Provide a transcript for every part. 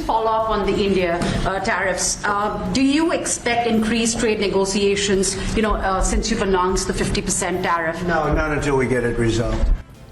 Follow up on the India tariffs. Do you expect increased trade negotiations, since you've announced the 50% tariff? No, not until we get it resolved.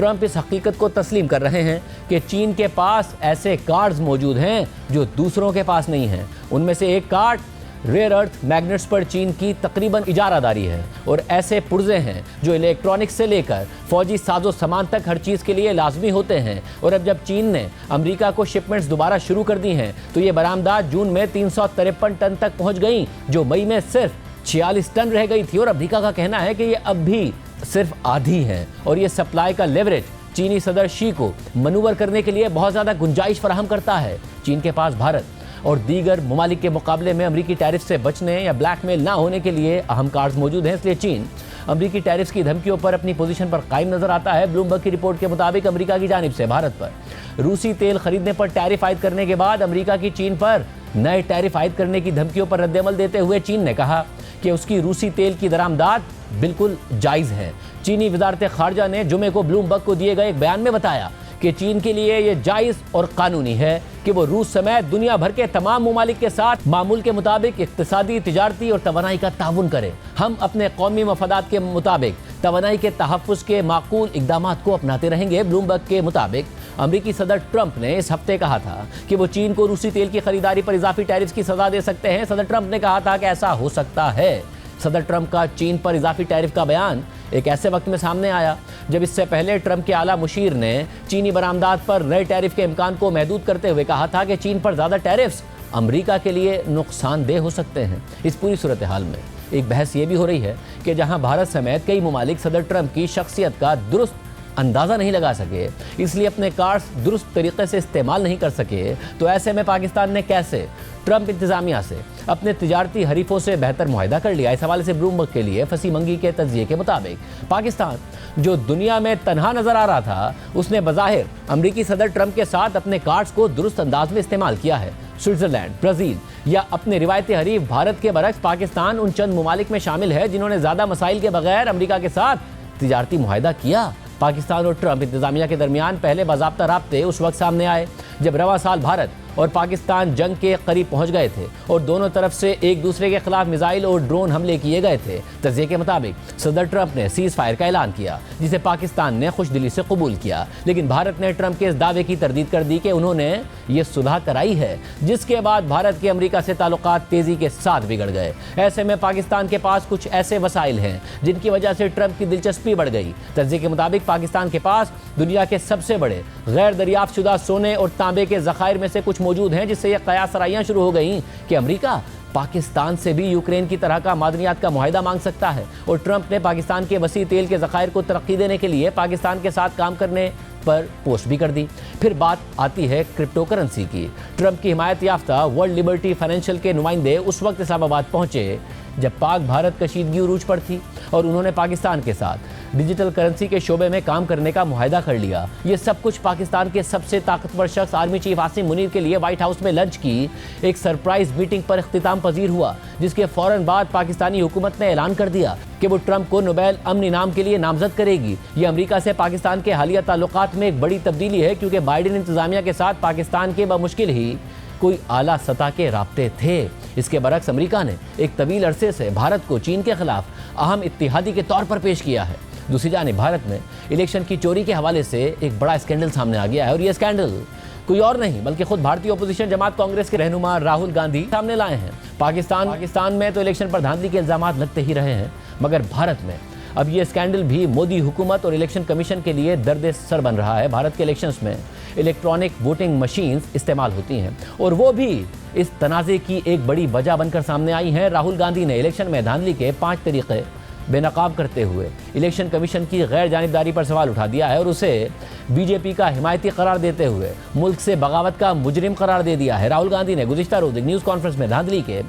Trump اس حقیقت کو تسلیم کر رہے ہیں کہ چین کے پاس ایسے کارڈز موجود ہیں جو دوسروں کے پاس نہیں ہیں۔ ان میں سے ایک کارڈ ریئر ارتھ میگنٹس پر چین کی تقریباً اجارہ داری ہے، اور ایسے پرزے ہیں جو الیکٹرانکس سے لے کر فوجی ساز و سامان تک ہر چیز کے لیے لازمی ہوتے ہیں۔ اور اب جب چین نے امریکہ کو شپمنٹس دوبارہ شروع کر دی ہیں تو یہ برآمدات جون میں 353 ٹن تک پہنچ گئیں، جو مئی میں صرف 46 ٹن رہ گئی تھی، اور امریکہ کا کہنا ہے کہ یہ اب بھی صرف آدھی ہے، اور یہ سپلائی کا لیوریج چینی صدر شی کو منور کرنے کے لیے بہت زیادہ گنجائش فراہم کرتا ہے۔ چین کے پاس بھارت اور دیگر ممالک کے مقابلے میں امریکی ٹیرف سے بچنے یا بلیک میل نہ ہونے کے لیے اہم کارڈز موجود ہیں، اس لیے چین امریکی ٹیرفز کی دھمکیوں پر اپنی پوزیشن پر قائم نظر آتا ہے۔ بلومبرگ کی رپورٹ کے مطابق امریکہ کی جانب سے بھارت پر روسی تیل خریدنے پر ٹیرف عائد کرنے کے بعد امریکہ کی چین پر نئے ٹیرف عائد کرنے کی دھمکیوں پر رد عمل دیتے ہوئے چین نے کہا کہ اس کی روسی تیل کی درآمدات بالکل جائز ہے۔ چینی وزارت خارجہ نے جمعے کو بلومبرگ کو دیے گئے ایک بیان میں بتایا کہ چین کے لیے یہ جائز اور قانونی ہے کہ وہ روس سمیت دنیا بھر کے تمام ممالک کے ساتھ معمول کے مطابق اقتصادی، تجارتی اور توانائی کا تعاون کرے۔ ہم اپنے قومی مفادات کے مطابق توانائی کے تحفظ کے معقول اقدامات کو اپناتے رہیں گے۔ بلومبرگ کے مطابق امریکی صدر ٹرمپ نے اس ہفتے کہا تھا کہ وہ چین کو روسی تیل کی خریداری پر اضافی ٹیرف کی سزا دے سکتے ہیں۔ صدر ٹرمپ نے کہا تھا کہ ایسا ہو سکتا ہے۔ صدر ٹرمپ کا چین پر اضافی ٹیرف کا بیان ایک ایسے وقت میں سامنے آیا جب اس سے پہلے ٹرمپ کے اعلیٰ مشیر نے چینی برآمدات پر نئے ٹیرف کے امکان کو محدود کرتے ہوئے کہا تھا کہ چین پر زیادہ ٹیرفز امریکہ کے لیے نقصان دہ ہو سکتے ہیں۔ اس پوری صورتحال میں ایک بحث یہ بھی ہو رہی ہے کہ جہاں بھارت سمیت کئی ممالک صدر ٹرمپ کی شخصیت کا درست اندازہ نہیں لگا سکے، اس لیے اپنے کارڈز درست طریقے سے استعمال نہیں کر سکے، تو ایسے میں پاکستان نے کیسے ٹرمپ انتظامیہ سے اپنے تجارتی حریفوں سے بہتر معاہدہ کر لیا؟ اس حوالے سے بلومبرگ کے لیے فصیح منگی کے تجزیے کے مطابق پاکستان جو دنیا میں تنہا نظر آ رہا تھا، اس نے بظاہر امریکی صدر ٹرمپ کے ساتھ اپنے کارڈز کو درست انداز میں استعمال کیا ہے۔ سوئٹزرلینڈ، برازیل یا اپنے روایتی حریف بھارت کے برعکس پاکستان ان چند ممالک میں شامل ہے جنہوں نے زیادہ مسائل کے بغیر امریکہ کے ساتھ تجارتی معاہدہ کیا۔ پاکستان اور ٹرمپ انتظامیہ کے درمیان پہلے باضابطہ رابطے اس وقت سامنے آئے جب رواں سال بھارت اور پاکستان جنگ کے قریب پہنچ گئے تھے اور دونوں طرف سے ایک دوسرے کے خلاف میزائل اور ڈرون حملے کیے گئے تھے۔ تجزیے کے مطابق صدر ٹرمپ نے سیز فائر کا اعلان کیا جسے پاکستان نے خوش دلی سے قبول کیا، لیکن بھارت نے ٹرمپ کے اس دعوے کی تردید کر دی کہ انہوں نے یہ صلح کرائی ہے، جس کے بعد بھارت کے امریکہ سے تعلقات تیزی کے ساتھ بگڑ گئے۔ ایسے میں پاکستان کے پاس کچھ ایسے وسائل ہیں جن کی وجہ سے ٹرمپ کی دلچسپی بڑھ گئی۔ تجزیے کے مطابق پاکستان کے پاس دنیا کے سب سے بڑے غیر دریافت شدہ سونے اور تانبے کے ذخائر میں سے کچھ موجود ہیں، جس سے یہ قیاس آرائیاں شروع ہو گئیں کہ امریکہ پاکستان سے بھی یوکرین کی طرح کا معدنیات کا معاہدہ مانگ سکتا ہے، اور ٹرمپ نے پاکستان کے وسیع تیل کے ذخائر کو ترقی دینے کے لیے پاکستان کے ساتھ کام کرنے پر پوسٹ بھی کر دی۔ پھر بات آتی ہے کرپٹو کرنسی کی۔ ٹرمپ کی حمایت یافتہ ورلڈ لبرٹی فائنینشیل کے نمائندے اس وقت اسلام آباد پہنچے جب پاک بھارت کشیدگی عروج پر تھی، اور انہوں نے پاکستان کے ساتھ ڈیجیٹل کرنسی کے شعبے میں کام کرنے کا معاہدہ کر لیا۔ یہ سب کچھ پاکستان کے سب سے طاقتور شخص آرمی چیف عاصم منیر کے لیے وائٹ ہاؤس میں لنچ کی ایک سرپرائز میٹنگ پر اختتام پذیر ہوا، جس کے فوراً بعد پاکستانی حکومت نے اعلان کر دیا کہ وہ ٹرمپ کو نوبیل امن انعام کے لیے نامزد کرے گی۔ یہ امریکہ سے پاکستان کے حالیہ تعلقات میں ایک بڑی تبدیلی ہے، کیونکہ بائیڈن انتظامیہ کے ساتھ پاکستان کے بمشکل ہی کوئی اعلیٰ سطح کے رابطے تھے۔ اس کے برعکس امریکہ نے ایک طویل عرصے سے بھارت کو چین کے خلاف اہم اتحادی کے طور پر پیش کیا ہے۔ دوسری جانب بھارت میں الیکشن کی چوری کے حوالے سے ایک بڑا اسکینڈل سامنے آ گیا ہے، اور یہ اسکینڈل کوئی اور نہیں بلکہ خود بھارتی اپوزیشن جماعت کانگریس کے رہنما راہل گاندھی سامنے لائے ہیں۔ پاکستان میں تو الیکشن پر دھاندلی کے الزامات لگتے ہی رہے ہیں، مگر بھارت میں اب یہ اسکینڈل بھی مودی حکومت اور الیکشن کمیشن کے لیے درد سر بن رہا ہے۔ بھارت کے الیکشنز میں الیکٹرانک ووٹنگ مشینز استعمال ہوتی ہیں، اور وہ بھی اس تنازع کی ایک بڑی وجہ بن کر سامنے آئی ہیں۔ راہل گاندھی نے الیکشن میں دھاندلی کے 5 طریقے بے نقاب کرتے ہوئے الیکشن کمیشن کی غیر جانبداری پر سوال اٹھا دیا ہے، اور اسے بی جے پی کا حمایتی قرار دیتے ہوئے ملک سے بغاوت کا مجرم قرار دے دیا ہے۔ راہل گاندھی نے گزشتہ روز ایک نیوز کانفرنس میں دھاندلی کے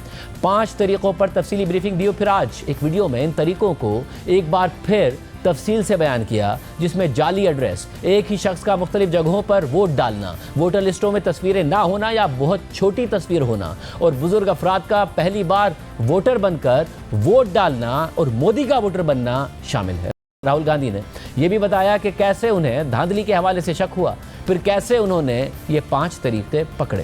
5 طریقوں پر تفصیلی بریفنگ دی، اور پھر آج ایک ویڈیو میں ان طریقوں کو ایک بار پھر تفصیل سے بیان کیا، جس میں جعلی ایڈریس، ایک ہی شخص کا مختلف جگہوں پر ووٹ ڈالنا، ووٹر لسٹوں میں تصویریں نہ ہونا یا بہت چھوٹی تصویر ہونا، اور بزرگ افراد کا پہلی بار ووٹر بن کر ووٹ ڈالنا اور مودی کا ووٹر بننا شامل ہے۔ راہل گاندھی نے یہ بھی بتایا کہ کیسے انہیں دھاندلی کے حوالے سے شک ہوا، پھر کیسے انہوں نے یہ 5 طریقے پکڑے۔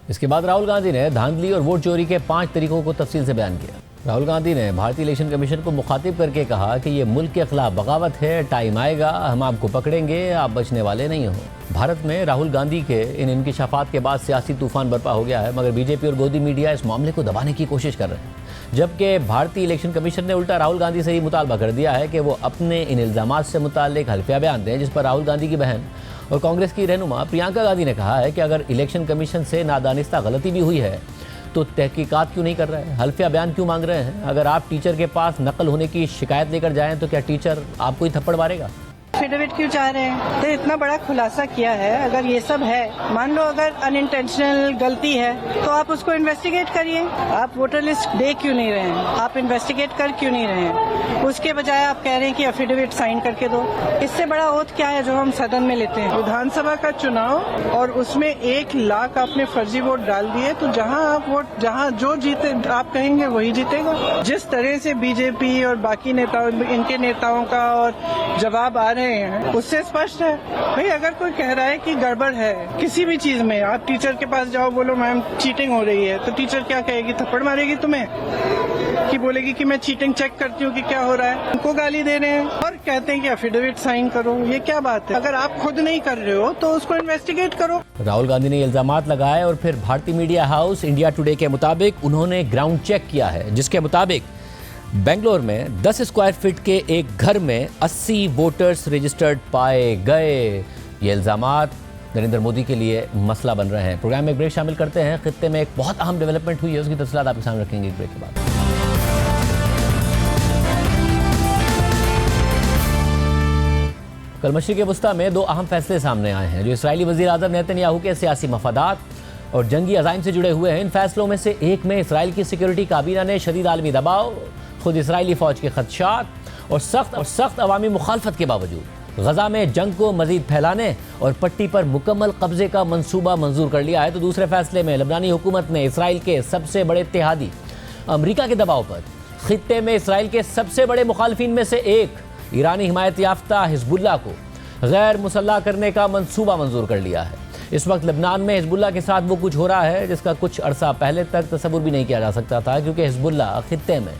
اس کے بعد راہل گاندھی نے دھاندلی اور ووٹ چوری کے 5 طریقوں کو تفصیل سے بیان کیا۔ راہل گاندھی نے بھارتی الیکشن کمیشن کو مخاطب کر کے کہا کہ یہ ملک کے خلاف بغاوت ہے، ٹائم آئے گا ہم آپ کو پکڑیں گے، آپ بچنے والے نہیں ہوں۔ بھارت میں راہل گاندھی کے ان انکشافات کے بعد سیاسی طوفان برپا ہو گیا ہے، مگر بی جے پی اور گودی میڈیا اس معاملے کو دبانے کی کوشش کر رہے ہیں، جبکہ بھارتی الیکشن کمیشن نے الٹا راہل گاندھی سے یہ مطالبہ کر دیا ہے کہ وہ اپنے ان الزامات سے متعلق حلفیہ بیان دیں، جس پر راہل گاندھی کی بہن اور کانگریس کی رہنما پرینکا گاندھی نے کہا ہے کہ اگر الیکشن کمیشن سے نادانستہ غلطی بھی ہوئی ہے تو تحقیقات کیوں نہیں کر رہے ہیں، حلفیہ بیان کیوں مانگ رہے ہیں؟ اگر آپ ٹیچر کے پاس نقل ہونے کی شکایت لے کر جائیں تو کیا ٹیچر آپ کو ہی تھپڑ مارے گا؟ ایفیڈیوٹ کیوں چاہ رہے ہیں؟ تو اتنا بڑا خلاصہ کیا ہے، اگر یہ سب ہے، مان لو اگر ان انٹینشنل غلطی ہے تو آپ اس کو انویسٹیگیٹ کریے۔ آپ ووٹر لسٹ دے کیوں نہیں رہے ہیں؟ آپ انویسٹیگیٹ کر کیوں نہیں رہے ہیں؟ اس کے بجائے آپ کہہ رہے ہیں کہ ایفیڈیوٹ سائن کر کے دو۔ اس سے بڑا اوتھ کیا ہے جو ہم صدن میں لیتے ہیں؟ ودھان سبھا کا چناؤ اور اس میں 1 لاکھ آپ نے فرضی ووٹ ڈال دیے، تو جہاں جو جیتے آپ کہیں گے وہی جیتے گا۔ جس طرح سے بی جے پی اور باقی ان کے نیتاؤں کا اور جواب آ رہے ہیں اس سے اسپشٹ ہے بھئی، اگر کوئی کہہ رہا ہے کہ گڑبڑ ہے کسی بھی چیز میں، آپ ٹیچر کے پاس جاؤ بولو میم چیٹنگ ہو رہی ہے، تو ٹیچر کیا کہے گی؟ تھپڑ مارے گی تمہیں، کہ بولے گی کہ میں چیٹنگ چیک کرتی ہوں کہ کیا ہو رہا ہے؟ ان کو گالی دے رہے ہیں اور کہتے ہیں کہ ایفیڈیوٹ سائن کرو۔ یہ کیا بات ہے؟ اگر آپ خود نہیں کر رہے ہو تو اس کو انویسٹیگیٹ کرو۔ راہل گاندھی نے یہ الزامات لگائے اور پھر بھارتی میڈیا ہاؤس انڈیا ٹوڈے کے مطابق انہوں نے گراؤنڈ چیک کیا ہے، جس کے مطابق بنگلور میں 10 اسکوائر فٹ کے ایک گھر میں 80 ووٹرز رجسٹرڈ پائے گئے۔ یہ الزامات نریندر مودی کے لیے مسئلہ بن رہے ہیں۔ پروگرام میں ایک بریک شامل کرتے ہیں، خطے میں ایک بہت اہم ڈیولپمنٹ ہوئی ہے، اس کی تفصیلات آپ کے سامنے رکھیں گے ایک بریک کے بعد۔ کل مشرق وسطیٰ میں 2 اہم فیصلے سامنے آئے ہیں جو اسرائیلی وزیر اعظم نیتن یاہو کے سیاسی مفادات اور جنگی عزائم سے جڑے ہوئے ہیں۔ ان فیصلوں میں سے ایک میں اسرائیل کی سیکیورٹی کابینہ نے شدید عالمی دباؤ، خود اسرائیلی فوج کے خدشات اور سخت عوامی مخالفت کے باوجود غزہ میں جنگ کو مزید پھیلانے اور پٹی پر مکمل قبضے کا منصوبہ منظور کر لیا ہے، تو دوسرے فیصلے میں لبنانی حکومت نے اسرائیل کے سب سے بڑے اتحادی امریکہ کے دباؤ پر خطے میں اسرائیل کے سب سے بڑے مخالفین میں سے ایک ایرانی حمایت یافتہ حزب اللہ کو غیر مسلح کرنے کا منصوبہ منظور کر لیا ہے۔ اس وقت لبنان میں حزب اللہ کے ساتھ وہ کچھ ہو رہا ہے جس کا کچھ عرصہ پہلے تک تصور بھی نہیں کیا جا سکتا تھا، کیونکہ حزب اللہ خطے میں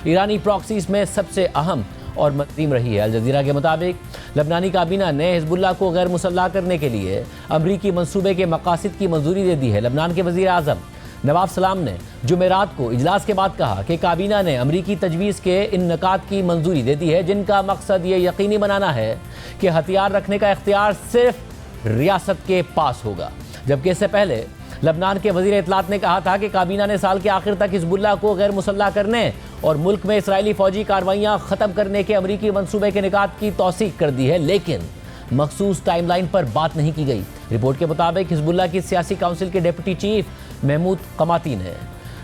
ایرانی پراکسیز میں سب سے اہم اور مقیم رہی ہے۔ الجزیرہ کے مطابق لبنانی کابینہ نے حزب اللہ کو غیر مسلح کرنے کے لیے امریکی منصوبے کے مقاصد کی منظوری دے دی ہے۔ لبنان کے وزیر اعظم نواب سلام نے جمعرات کو اجلاس کے بعد کہا کہ کابینہ نے امریکی تجویز کے ان نکات کی منظوری دے دی ہے جن کا مقصد یہ یقینی بنانا ہے کہ ہتھیار رکھنے کا اختیار صرف ریاست کے پاس ہوگا، جبکہ اس سے پہلے لبنان کے وزیر اطلاعات نے کہا تھا کہ کابینہ نے سال کے آخر تک حزب اللہ کو غیر مسلح کرنے اور ملک میں اسرائیلی فوجی کارروائیاں ختم کرنے کے امریکی منصوبے کے نکات کی توثیق کر دی ہے، لیکن مخصوص ٹائم لائن پر بات نہیں کی گئی۔ رپورٹ کے مطابق حزب اللہ کی سیاسی کونسل کے ڈپٹی چیف محمود قماتی نے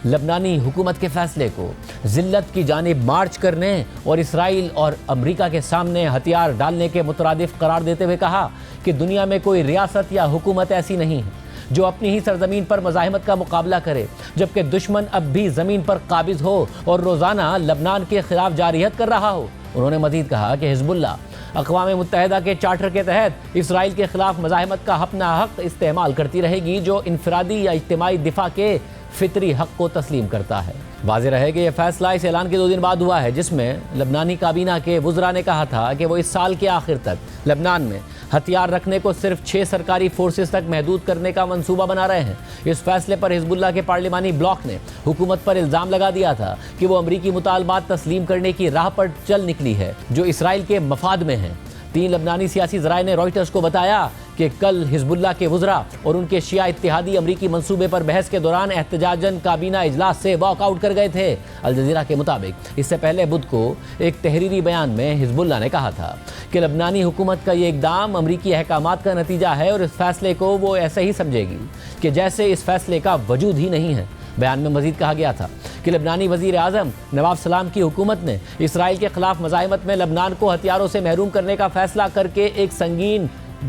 لبنانی حکومت کے فیصلے کو ذلت کی جانب مارچ کرنے اور اسرائیل اور امریکہ کے سامنے ہتھیار ڈالنے کے مترادف قرار دیتے ہوئے کہا کہ دنیا میں کوئی ریاست یا حکومت ایسی نہیں ہے جو اپنی ہی سرزمین پر مزاحمت کا مقابلہ کرے، جبکہ دشمن اب بھی زمین پر قابض ہو اور روزانہ لبنان کے خلاف جارحیت کر رہا ہو۔ انہوں نے مزید کہا کہ حزب اللہ اقوام متحدہ کے چارٹر کے تحت اسرائیل کے خلاف مزاحمت کا اپنا حق استعمال کرتی رہے گی، جو انفرادی یا اجتماعی دفاع کے فطری حق کو تسلیم کرتا ہے۔ واضح رہے کہ یہ فیصلہ اس اعلان کے 2 دن بعد ہوا ہے جس میں لبنانی کابینہ کے وزراء نے کہا تھا کہ وہ اس سال کے آخر تک لبنان میں ہتھیار رکھنے کو صرف 6 سرکاری فورسز تک محدود کرنے کا منصوبہ بنا رہے ہیں۔ اس فیصلے پر حزب اللہ کے پارلیمانی بلاک نے حکومت پر الزام لگا دیا تھا کہ وہ امریکی مطالبات تسلیم کرنے کی راہ پر چل نکلی ہے جو اسرائیل کے مفاد میں ہیں۔ 3 لبنانی سیاسی ذرائع نے رائٹرز کو بتایا کہ کل حزب اللہ کے وزراء اور ان کے شیعہ اتحادی امریکی منصوبے پر بحث کے دوران احتجاجاً کابینہ اجلاس سے واک آؤٹ کر گئے تھے۔ الجزیرہ کے مطابق اس سے پہلے بدھ کو ایک تحریری بیان میں حزب اللہ نے کہا تھا کہ لبنانی حکومت کا یہ اقدام امریکی احکامات کا نتیجہ ہے اور اس فیصلے کو وہ ایسے ہی سمجھے گی کہ جیسے اس فیصلے کا وجود ہی نہیں ہے۔ بیان میں مزید کہا گیا تھا کہ لبنانی وزیر اعظم نواب سلام کی حکومت نے اسرائیل کے خلاف مزاحمت میں لبنان کو ہتھیاروں سے محروم کرنے کا فیصلہ کر کے ایک سنگین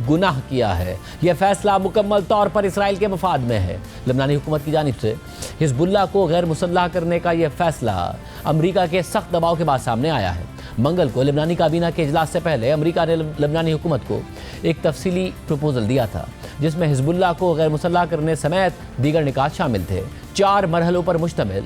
گناہ کیا ہے۔ یہ فیصلہ مکمل طور پر اسرائیل کے مفاد میں ہے۔ لبنانی حکومت کی جانب سے حزب اللہ کو غیر مسلح کرنے کا یہ فیصلہ امریکہ کے سخت دباؤ کے بعد سامنے آیا ہے۔ منگل کو لبنانی کابینہ کے اجلاس سے پہلے امریکہ نے لبنانی حکومت کو ایک تفصیلی پروپوزل دیا تھا جس میں حزب اللہ کو غیر مسلح کرنے سمیت دیگر نکات شامل تھے۔ 4 مرحلوں پر مشتمل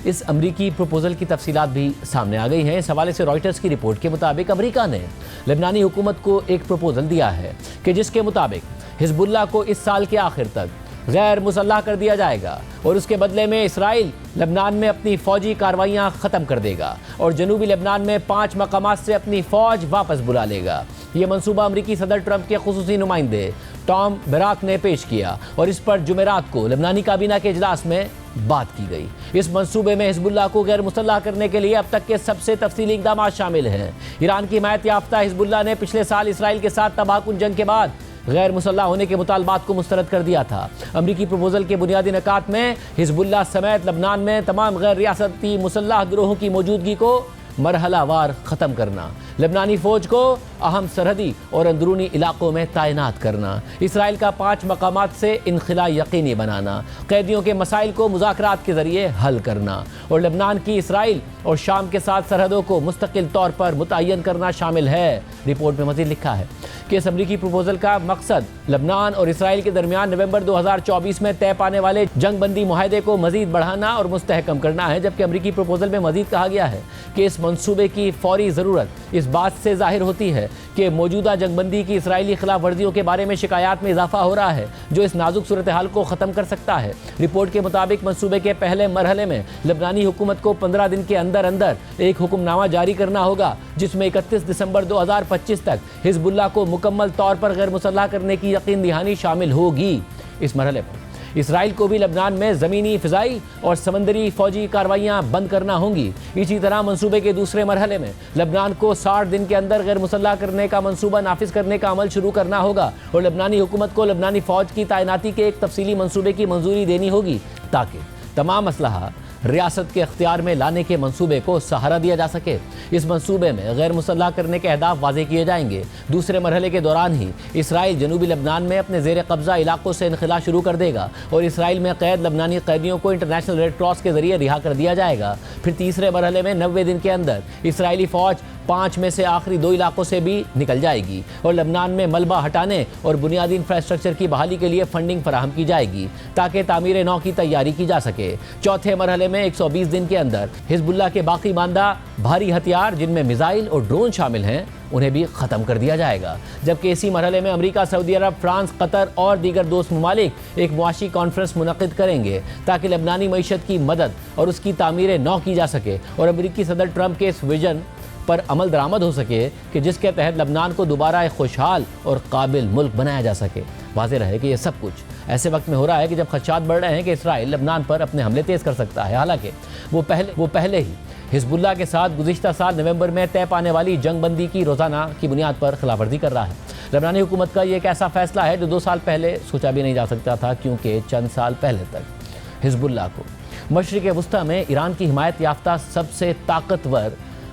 اس امریکی پروپوزل کی تفصیلات بھی سامنے آ گئی ہیں۔ اس حوالے سے رائٹرز کی رپورٹ کے مطابق امریکہ نے لبنانی حکومت کو ایک پروپوزل دیا ہے کہ جس کے مطابق حزب اللہ کو اس سال کے آخر تک غیر مسلح کر دیا جائے گا اور اس کے بدلے میں اسرائیل لبنان میں اپنی فوجی کارروائیاں ختم کر دے گا اور جنوبی لبنان میں 5 مقامات سے اپنی فوج واپس بلا لے گا۔ یہ منصوبہ امریکی صدر ٹرمپ کے خصوصی نمائندے ٹام براک نے پیش کیا اور اس پر جمعرات کو لبنانی کابینہ کے اجلاس میں بات کی گئی۔ اس منصوبے میں حزب اللہ کو غیر مسلح کرنے کے لیے اب تک کے سب سے تفصیلی اقدامات شامل ہیں۔ ایران کی حمایت یافتہ حزب اللہ نے پچھلے سال اسرائیل کے ساتھ تباہ کن جنگ کے بعد غیر مسلح ہونے کے مطالبات کو مسترد کر دیا تھا۔ امریکی پروپوزل کے بنیادی نکات میں حزب اللہ سمیت لبنان میں تمام غیر ریاستی مسلح گروہوں کی موجودگی کو مرحلہ وار ختم کرنا، لبنانی فوج کو اہم سرحدی اور اندرونی علاقوں میں تعینات کرنا، اسرائیل کا 5 مقامات سے انخلاء یقینی بنانا، قیدیوں کے مسائل کو مذاکرات کے ذریعے حل کرنا اور لبنان کی اسرائیل اور شام کے ساتھ سرحدوں کو مستقل طور پر متعین کرنا شامل ہے۔ رپورٹ میں مزید لکھا ہے کہ اس امریکی پروپوزل کا مقصد لبنان اور اسرائیل کے درمیان نومبر 2024 میں طے پانے والے جنگ بندی معاہدے کو مزید بڑھانا اور مستحکم کرنا ہے، جبکہ امریکی پروپوزل میں مزید کہا گیا ہے کہ اس منصوبے کی فوری ضرورت اس بات سے ظاہر ہوتی ہے کہ موجودہ جنگ بندی کی اسرائیلی خلاف ورزیوں کے بارے میں شکایات میں اضافہ ہو رہا ہے جو اس نازک صورتحال کو ختم کر سکتا ہے۔ رپورٹ کے مطابق منصوبے کے پہلے مرحلے میں لبنانی حکومت کو 15 دن کے اندر ایک حکم نامہ جاری کرنا ہوگا جس میں 31 دسمبر 2025 تک حزب اللہ کو مکمل طور پر غیر مسلح کرنے کی یقین دہانی شامل ہوگی۔ اس مرحلے پر اسرائیل کو بھی لبنان میں زمینی، فضائی اور سمندری فوجی کارروائیاں بند کرنا ہوں گی۔ اسی طرح منصوبے کے دوسرے مرحلے میں لبنان کو 60 دن کے اندر غیر مسلح کرنے کا منصوبہ نافذ کرنے کا عمل شروع کرنا ہوگا اور لبنانی حکومت کو لبنانی فوج کی تعیناتی کے ایک تفصیلی منصوبے کی منظوری دینی ہوگی تاکہ تمام اسلحہ ریاست کے اختیار میں لانے کے منصوبے کو سہارا دیا جا سکے۔ اس منصوبے میں غیر مسلح کرنے کے اہداف واضح کیے جائیں گے۔ دوسرے مرحلے کے دوران ہی اسرائیل جنوبی لبنان میں اپنے زیر قبضہ علاقوں سے انخلاء شروع کر دے گا اور اسرائیل میں قید لبنانی قیدیوں کو انٹرنیشنل ریڈ کراس کے ذریعے رہا کر دیا جائے گا۔ پھر تیسرے مرحلے میں 90 دن کے اندر اسرائیلی فوج 5 میں سے آخری 2 علاقوں سے بھی نکل جائے گی اور لبنان میں ملبہ ہٹانے اور بنیادی انفراسٹرکچر کی بحالی کے لیے فنڈنگ فراہم کی جائے گی تاکہ تعمیر نو کی تیاری کی جا سکے۔ چوتھے مرحلے میں 120 دن کے اندر حزب اللہ کے باقی ماندہ بھاری ہتھیار جن میں میزائل اور ڈرون شامل ہیں انہیں بھی ختم کر دیا جائے گا، جبکہ اسی مرحلے میں امریکہ، سعودی عرب، فرانس، قطر اور دیگر دوست ممالک ایک معاشی کانفرنس منعقد کریں گے تاکہ لبنانی معیشت کی مدد اور اس کی تعمیر نو کی جا سکے اور امریکی صدر ٹرمپ کے اس ویژن پر عمل درآمد ہو سکے کہ جس کے تحت لبنان کو دوبارہ ایک خوشحال اور قابل ملک بنایا جا سکے۔ واضح رہے کہ یہ سب کچھ ایسے وقت میں ہو رہا ہے کہ جب خدشات بڑھ رہے ہیں کہ اسرائیل لبنان پر اپنے حملے تیز کر سکتا ہے، حالانکہ وہ پہلے ہی حزب اللہ کے ساتھ گزشتہ سال نومبر میں طے پانے والی جنگ بندی کی روزانہ کی بنیاد پر خلاف ورزی کر رہا ہے۔ لبنانی حکومت کا یہ ایک ایسا فیصلہ ہے جو 2 سال پہلے سوچا بھی نہیں جا سکتا تھا، کیونکہ چند سال پہلے تک حزب اللہ کو مشرق وسطی میں ایران کی حمایت یافتہ سب سے طاقتور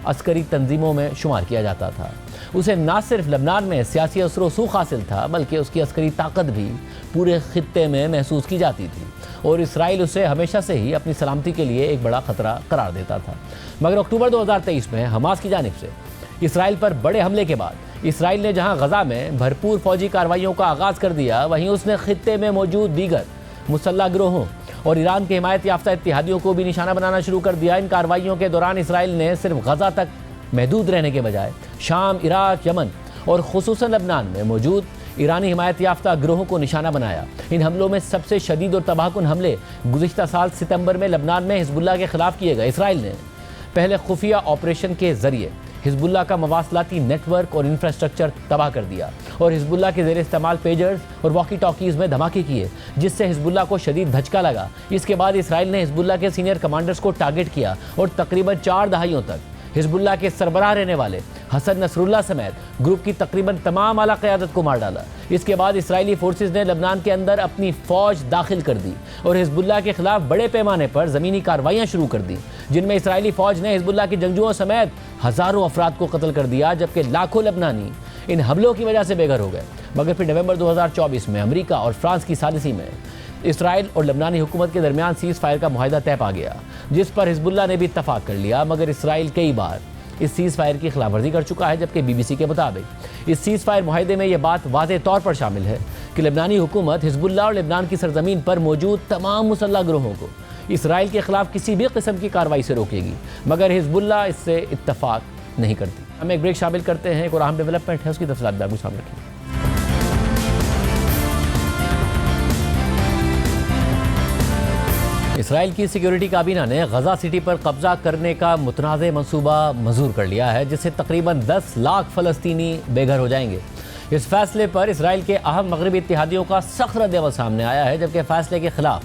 عسکری تنظیموں میں شمار کیا جاتا تھا۔ اسے نہ صرف لبنان میں سیاسی اثر و رسوخ حاصل تھا بلکہ اس کی عسکری طاقت بھی پورے خطے میں محسوس کی جاتی تھی اور اسرائیل اسے ہمیشہ سے ہی اپنی سلامتی کے لیے ایک بڑا خطرہ قرار دیتا تھا۔ مگر اکتوبر 2023 میں حماس کی جانب سے اسرائیل پر بڑے حملے کے بعد اسرائیل نے جہاں غزہ میں بھرپور فوجی کارروائیوں کا آغاز کر دیا، وہیں اس نے خطے میں موجود دیگر مسلح گروہوں اور ایران کے حمایت یافتہ اتحادیوں کو بھی نشانہ بنانا شروع کر دیا۔ ان کارروائیوں کے دوران اسرائیل نے صرف غزہ تک محدود رہنے کے بجائے شام، عراق، یمن اور خصوصاً لبنان میں موجود ایرانی حمایت یافتہ گروہوں کو نشانہ بنایا۔ ان حملوں میں سب سے شدید اور تباہ کن حملے گزشتہ سال ستمبر میں لبنان میں حزب اللہ کے خلاف کیے گئے۔ اسرائیل نے پہلے خفیہ آپریشن کے ذریعے حزب اللہ کا مواصلاتی نیٹ ورک اور انفراسٹرکچر تباہ کر دیا اور حزب اللہ کے زیر استعمال پیجرز اور واکی ٹاکیز میں دھماکے کیے، جس سے حزب اللہ کو شدید دھچکا لگا۔ اس کے بعد اسرائیل نے حزب اللہ کے سینئر کمانڈرز کو ٹارگٹ کیا اور تقریباً 4 دہائیوں تک حزب اللہ کے سربراہ رہنے والے حسن نصر اللہ سمیت گروپ کی تقریباً تمام اعلیٰ قیادت کو مار ڈالا۔ اس کے بعد اسرائیلی فورسز نے لبنان کے اندر اپنی فوج داخل کر دی اور حزب اللہ کے خلاف بڑے پیمانے پر زمینی کارروائیاں شروع کر دی، جن میں اسرائیلی فوج نے حزب اللہ کے جنگجوؤں سمیت ہزاروں افراد کو قتل کر دیا، جبکہ لاکھوں لبنانی ان حملوں کی وجہ سے بے گھر ہو گئے۔ مگر پھر نومبر 2024 میں امریکہ اور فرانس کی ثالثی میں اسرائیل اور لبنانی حکومت کے درمیان سیز فائر کا معاہدہ طے پا گیا، جس پر حزب اللہ نے بھی اتفاق کر لیا، مگر اسرائیل کئی بار اس سیز فائر کی خلاف ورزی کر چکا ہے، جبکہ BBC کے مطابق اس سیز فائر معاہدے میں یہ بات واضح طور پر شامل ہے کہ لبنانی حکومت حزب اللہ اور لبنان کی سرزمین پر موجود تمام مسلح گروہوں کو اسرائیل کے خلاف کسی بھی قسم کی کارروائی سے روکے گی، مگر حزب اللہ اس سے اتفاق نہیں کرتی۔ ہم ایک بریک شامل کرتے ہیں، ایک اور اہم ڈیولپمنٹ ہے، اس کی تفصیلات بھی آپ کو سامنے رکھیں۔ اسرائیل کی سیکیورٹی کابینہ نے غزہ سٹی پر قبضہ کرنے کا متنازع منصوبہ منظور کر لیا ہے، جس سے تقریباً 10 لاکھ فلسطینی بے گھر ہو جائیں گے۔ اس فیصلے پر اسرائیل کے اہم مغربی اتحادیوں کا سخت رد عمل سامنے آیا ہے، جبکہ فیصلے کے خلاف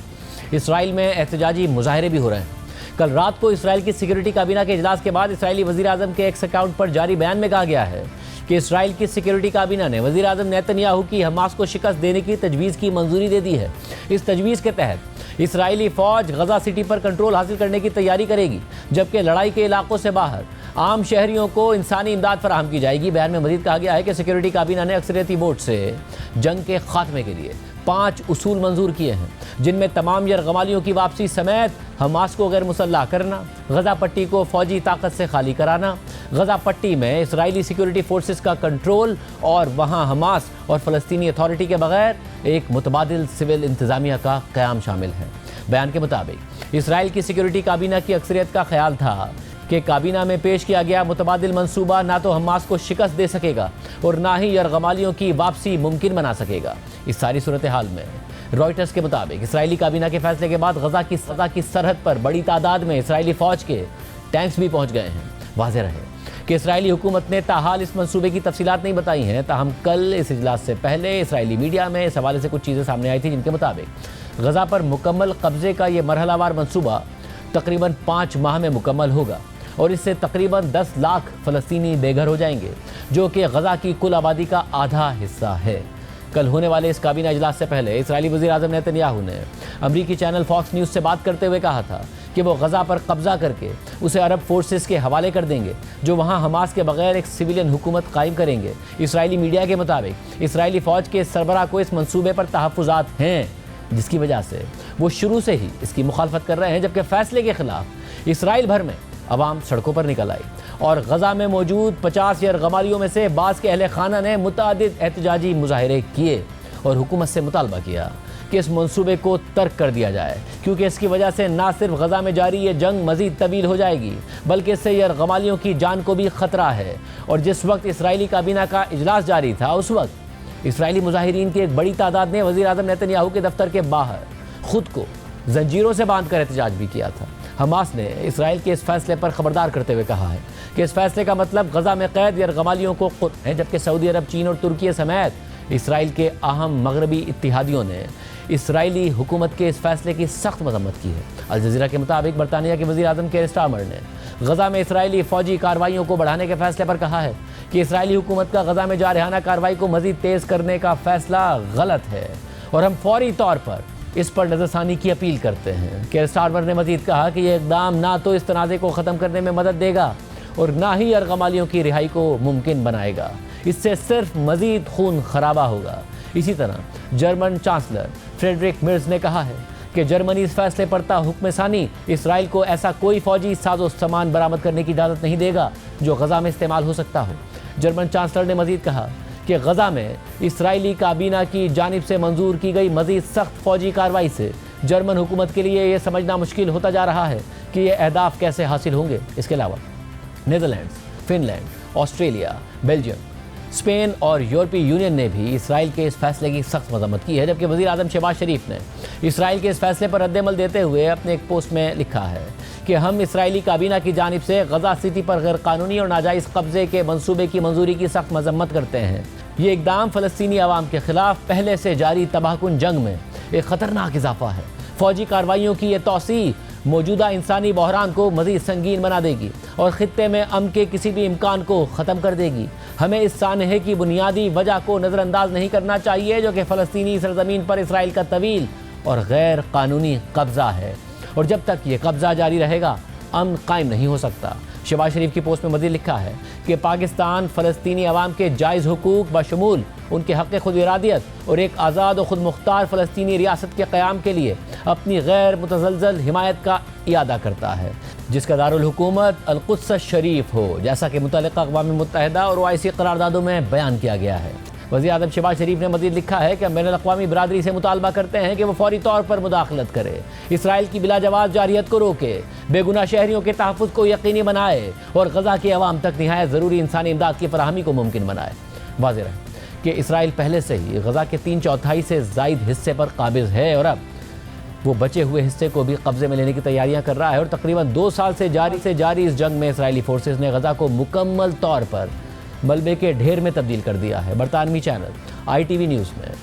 اسرائیل میں احتجاجی مظاہرے بھی ہو رہے ہیں۔ کل رات کو اسرائیل کی سیکیورٹی کابینہ کے اجلاس کے بعد اسرائیلی وزیر اعظم کے ایکس اکاؤنٹ پر جاری بیان میں کہا گیا ہے کہ اسرائیل کی سیکیورٹی کابینہ نے وزیر اعظم نیتن یاہو کی حماس کو شکست دینے کی تجویز کی منظوری دے دی ہے۔ اس تجویز کے تحت اسرائیلی فوج غزہ سٹی پر کنٹرول حاصل کرنے کی تیاری کرے گی، جبکہ لڑائی کے علاقوں سے باہر عام شہریوں کو انسانی امداد فراہم کی جائے گی۔ بیان میں مزید کہا گیا ہے کہ سیکیورٹی کابینہ نے اکثریتی ووٹ سے جنگ کے خاتمے کے لیے 5 اصول منظور کیے ہیں، جن میں تمام یرغمالیوں کی واپسی سمیت حماس کو غیر مسلح کرنا، غزہ پٹی کو فوجی طاقت سے خالی کرانا، غزہ پٹی میں اسرائیلی سیکیورٹی فورسز کا کنٹرول اور وہاں حماس اور فلسطینی اتھارٹی کے بغیر ایک متبادل سول انتظامیہ کا قیام شامل ہے۔ بیان کے مطابق اسرائیل کی سیکیورٹی کابینہ کی اکثریت کا خیال تھا کہ کابینہ میں پیش کیا گیا متبادل منصوبہ نہ تو حماس کو شکست دے سکے گا اور نہ ہی یرغمالیوں کی واپسی ممکن بنا سکے گا۔ اس ساری صورتحال میں رائٹرز کے مطابق اسرائیلی کابینہ کے فیصلے کے بعد غزہ کی سرحد پر بڑی تعداد میں اسرائیلی فوج کے ٹینکس بھی پہنچ گئے ہیں۔ واضح رہے کہ اسرائیلی حکومت نے تاحال اس منصوبے کی تفصیلات نہیں بتائی ہیں، تاہم کل اس اجلاس سے پہلے اسرائیلی میڈیا میں اس حوالے سے کچھ چیزیں سامنے آئی تھیں، جن کے مطابق غزہ پر مکمل قبضے کا یہ مرحلہ وار منصوبہ تقریباً 5 ماہ میں مکمل ہوگا اور اس سے تقریباً 10 لاکھ فلسطینی بے گھر ہو جائیں گے، جو کہ غزہ کی کل آبادی کا آدھا حصہ ہے۔ کل ہونے والے اس کابینہ اجلاس سے پہلے اسرائیلی وزیر اعظم نیتن یاہو نے امریکی چینل فاکس نیوز سے بات کرتے ہوئے کہا تھا کہ وہ غزہ پر قبضہ کر کے اسے عرب فورسز کے حوالے کر دیں گے، جو وہاں حماس کے بغیر ایک سویلین حکومت قائم کریں گے۔ اسرائیلی میڈیا کے مطابق اسرائیلی فوج کے سربراہ کو اس منصوبے پر تحفظات ہیں، جس کی وجہ سے وہ شروع سے ہی اس کی مخالفت کر رہے ہیں، جبکہ فیصلے کے خلاف اسرائیل بھر میں عوام سڑکوں پر نکل آئی اور غزہ میں موجود 50 یرغمالیوں میں سے بعض کے اہل خانہ نے متعدد احتجاجی مظاہرے کیے اور حکومت سے مطالبہ کیا کہ اس منصوبے کو ترک کر دیا جائے، کیونکہ اس کی وجہ سے نہ صرف غزہ میں جاری یہ جنگ مزید طویل ہو جائے گی، بلکہ اس سے یرغمالیوں کی جان کو بھی خطرہ ہے۔ اور جس وقت اسرائیلی کابینہ کا اجلاس جاری تھا، اس وقت اسرائیلی مظاہرین کی ایک بڑی تعداد نے وزیر اعظم نیتن یاہو کے دفتر کے باہر خود کو زنجیروں سے باندھ کر احتجاج بھی کیا تھا۔ حماس نے اسرائیل کے اس فیصلے پر خبردار کرتے ہوئے کہا ہے کہ اس فیصلے کا مطلب غزہ میں قید یرغمالیوں کو قتل ہے، جبکہ سعودی عرب، چین اور ترکی سمیت اسرائیل کے اہم مغربی اتحادیوں نے اسرائیلی حکومت کے اس فیصلے کی سخت مذمت کی ہے۔ الجزیرہ کے مطابق برطانیہ کے وزیر اعظم کیئر سٹارمر نے غزہ میں اسرائیلی فوجی کارروائیوں کو بڑھانے کے فیصلے پر کہا ہے کہ اسرائیلی حکومت کا غزہ میں جارحانہ کارروائی کو مزید تیز کرنے کا فیصلہ غلط ہے اور ہم فوری طور پر اس پر نظر ثانی کی اپیل کرتے ہیں۔ کیئر سٹارمر نے مزید کہا کہ یہ اقدام نہ تو اس تنازع کو ختم کرنے میں مدد دے گا اور نہ ہی یرغمالیوں کی رہائی کو ممکن بنائے گا، اس سے صرف مزید خون خرابہ ہوگا۔ اسی طرح جرمن چانسلر فریڈرک مرز نے کہا ہے کہ جرمنی اس فیصلے پر تا حکم ثانی اسرائیل کو ایسا کوئی فوجی ساز و سامان برآمد کرنے کی اجازت نہیں دے گا جو غزہ میں استعمال ہو سکتا ہو۔ جرمن چانسلر نے مزید کہا کہ غزہ میں اسرائیلی کابینہ کی جانب سے منظور کی گئی مزید سخت فوجی کارروائی سے جرمن حکومت کے لیے یہ سمجھنا مشکل ہوتا جا رہا ہے کہ یہ اہداف کیسے حاصل ہوں گے۔ اس کے علاوہ Netherlands, Finland, Australia, Belgium, Spain اور یورپی یونین نے بھی اسرائیل کے اس فیصلے کی سخت مذمت کی ہے، جبکہ وزیر اعظم شہباز شریف نے اسرائیل کے اس فیصلے پر رد عمل دیتے ہوئے اپنے ایک پوسٹ میں لکھا ہے کہ ہم اسرائیلی کابینہ کی جانب سے غزہ سٹی پر غیر قانونی اور ناجائز قبضے کے منصوبے کی منظوری کی سخت مذمت کرتے ہیں۔ یہ اقدام فلسطینی عوام کے خلاف پہلے سے جاری تباہ کن جنگ میں ایک خطرناک اضافہ ہے۔ فوجی کارروائیوں کی یہ توسیع موجودہ انسانی بحران کو مزید سنگین بنا دے گی اور خطے میں امن کے کسی بھی امکان کو ختم کر دے گی۔ ہمیں اس سانحے کی بنیادی وجہ کو نظر انداز نہیں کرنا چاہیے، جو کہ فلسطینی سرزمین پر اسرائیل کا طویل اور غیر قانونی قبضہ ہے، اور جب تک یہ قبضہ جاری رہے گا امن قائم نہیں ہو سکتا۔ شہباز شریف کی پوسٹ میں مزید لکھا ہے کہ پاکستان فلسطینی عوام کے جائز حقوق بشمول ان کے حق خود ارادیت اور ایک آزاد و خود مختار فلسطینی ریاست کے قیام کے لیے اپنی غیر متزلزل حمایت کا اعادہ کرتا ہے، جس کا دارالحکومت القدس شریف ہو، جیسا کہ متعلقہ اقوام متحدہ اور OIC قراردادوں میں بیان کیا گیا ہے۔ وزیر اعظم شہباز شریف نے مزید لکھا ہے کہ ہم بین الاقوامی برادری سے مطالبہ کرتے ہیں کہ وہ فوری طور پر مداخلت کرے، اسرائیل کی بلا جواز جارحیت کو روکے، بے گناہ شہریوں کے تحفظ کو یقینی بنائے اور غزہ کے عوام تک نہایت ضروری انسانی امداد کی فراہمی کو ممکن بنائے۔ واضح ہے کہ اسرائیل پہلے سے ہی غزہ کے 3/4 سے زائد حصے پر قابض ہے اور اب وہ بچے ہوئے حصے کو بھی قبضے میں لینے کی تیاریاں کر رہا ہے، اور تقریباً 2 سال سے جاری اس جنگ میں اسرائیلی فورسز نے غزہ کو مکمل طور پر ملبے کے ڈھیر میں تبدیل کر دیا ہے۔ برطانوی چینل ITV نیوز میں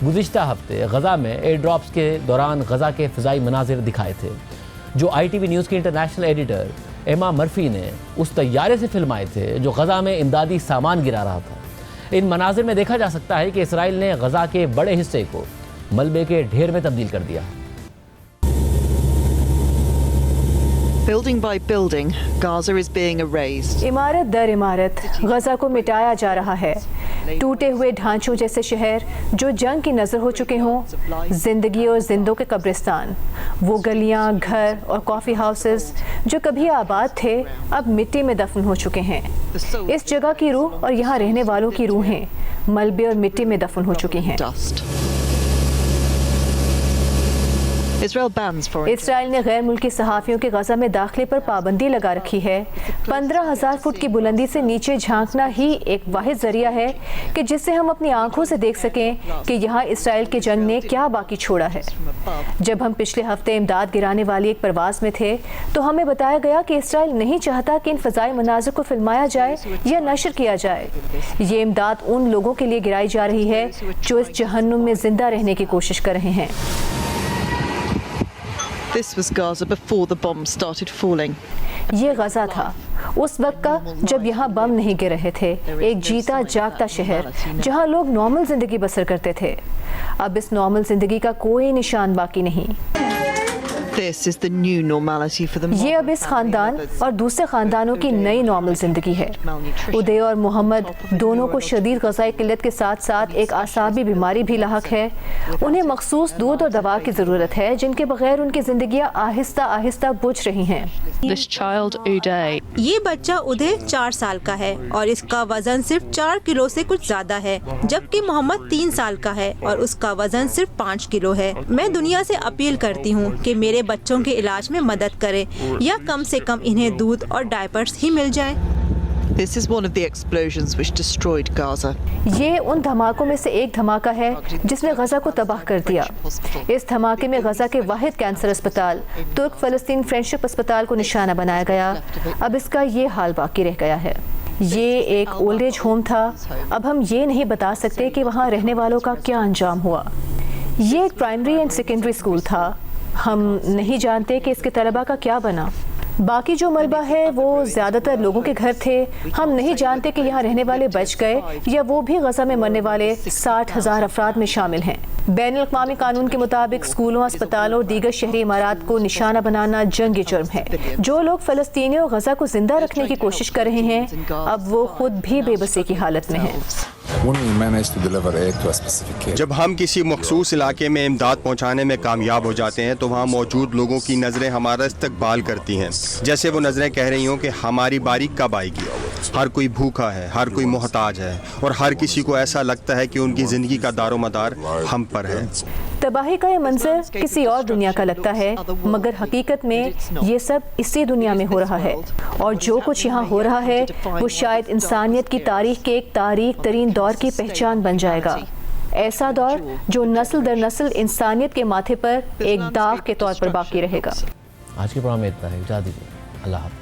گزشتہ ہفتے غزہ میں ایئر ڈراپس کے دوران غزہ کے فضائی مناظر دکھائے تھے، جو ITV نیوز کی انٹرنیشنل ایڈیٹر ایما مرفی نے اس طیارے سے فلمائے تھے جو غزہ میں امدادی سامان گرا رہا تھا۔ ان مناظر میں دیکھا جا سکتا ہے کہ اسرائیل نے غزہ کے بڑے حصے کو ملبے کے ڈھیر میں تبدیل کر دیا ہے۔ Building by building, Gaza is being erased. عمارت در عمارت غزہ کو مٹایا جا رہا ہے۔ ٹوٹے ہوئے ڈھانچوں جیسے شہر جو جنگ کی نظر ہو چکے ہوں، زندگی اور زندوں کے قبرستان، وہ گلیاں، گھر اور کافی ہاؤسز جو کبھی آباد تھے اب مٹی میں دفن ہو چکے ہیں۔ اس جگہ کی روح اور یہاں رہنے والوں کی روحیں ملبے اور مٹی میں دفن ہو چکی ہیں۔ Dust. Israel bans foreign. اسرائیل نے غیر ملکی صحافیوں کے غزہ میں داخلے پر پابندی لگا رکھی ہے۔ 15,000 فٹ کی بلندی سے نیچے جھانکنا ہی ایک واحد ذریعہ ہے کہ جس سے ہم اپنی آنکھوں سے دیکھ سکیں کہ یہاں اسرائیل کے جنگ نے کیا باقی چھوڑا ہے۔ جب ہم پچھلے ہفتے امداد گرانے والی ایک پرواز میں تھے تو ہمیں بتایا گیا کہ اسرائیل نہیں چاہتا کہ ان فضائی مناظر کو فلمایا جائے یا نشر کیا جائے۔ یہ امداد ان لوگوں کے لیے گرائی جا رہی ہے جو اس جہنم میں زندہ رہنے کی کوشش کر رہے ہیں۔ This was Gaza before the bombs started falling. یہ غزہ تھا اس وقت کا جب یہاں بم نہیں گر رہے تھے، ایک جیتا جاگتا شہر جہاں لوگ نارمل زندگی بسر کرتے تھے۔ اب اس نارمل زندگی کا کوئی نشان باقی نہیں۔ This is the new normality for the یہ اب اس خاندان اور دوسرے خاندانوں کی نئی نارمل زندگی ہے۔ ادے اور محمد دونوں کو شدید غذائی قلت کے ساتھ ساتھ ایک اعصابی بیماری بھی لاحق ہے۔ انہیں مخصوص دودھ اور دوا کی ضرورت ہے جن کے بغیر ان کی زندگیاں آہستہ آہستہ بجھ رہی ہیں۔ This child Uday. یہ بچہ ادے 4 سال کا ہے اور اس کا وزن صرف 4 کلو سے کچھ زیادہ ہے، جبکہ محمد 3 سال کا ہے اور اس کا وزن صرف 5 کلو ہے۔ میں دنیا سے اپیل کرتی ہوں کہ میرے بچوں کے علاج میں مدد کرے یا کم سے کم انہیں دودھ اور ڈائپرز ہی مل جائیں۔ This is one of the explosions which destroyed Gaza. یہ ان دھماکوں میں سے ایک دھماکہ ہے جس نے غزہ کو تباہ کر دیا۔ اس دھماکے میں غزہ کے واحد کینسر اسپتال ترک فلسطین فرینڈشپ اسپتال کو نشانہ بنایا گیا۔ اب اس کا یہ حال باقی رہ گیا ہے۔ یہ ایک اولڈ ایج ہوم تھا، اب ہم یہ نہیں بتا سکتے کہ وہاں رہنے والوں کا کیا انجام ہوا۔ یہ ایک پرائمری اینڈ سیکنڈری اسکول تھا، ہم نہیں جانتے کہ اس کے طلباء کا کیا بنا۔ باقی جو ملبہ ہے وہ زیادہ تر لوگوں کے گھر تھے، ہم نہیں جانتے کہ یہاں رہنے والے بچ گئے یا وہ بھی غزہ میں مرنے والے 60,000 افراد میں شامل ہیں۔ بین الاقوامی قانون کے مطابق اسکولوں، اسپتالوں اور دیگر شہری عمارات کو نشانہ بنانا جنگی جرم ہے۔ جو لوگ فلسطینیوں اور غزہ کو زندہ رکھنے کی کوشش کر رہے ہیں اب وہ خود بھی بے بسی کی حالت میں ہیں۔ جب ہم کسی مخصوص علاقے میں امداد پہنچانے میں کامیاب ہو جاتے ہیں تو وہاں موجود لوگوں کی نظریں ہمارا استقبال کرتی ہیں، جیسے وہ نظریں کہہ رہی ہوں کہ ہماری باری کب آئے گی۔ ہر کوئی بھوکا ہے، ہر کوئی محتاج ہے اور ہر کسی کو ایسا لگتا ہے کہ ان کی زندگی کا دار و مدار ہم پر ہے۔ تباہی کا یہ منظر کسی اور دنیا کا لگتا ہے، مگر حقیقت میں یہ سب اسی دنیا میں ہو رہا ہے، اور جو کچھ یہاں ہو رہا ہے وہ شاید انسانیت کی تاریخ کے ایک تاریک ترین دور کی پہچان بن جائے گا۔ ایسا دور جو نسل در نسل انسانیت کے ماتھے پر ایک داغ کے طور پر باقی رہے گا۔ آج کے پروگرام میں اتنا ہے، اجازت دیجیے، اللہ حافظ۔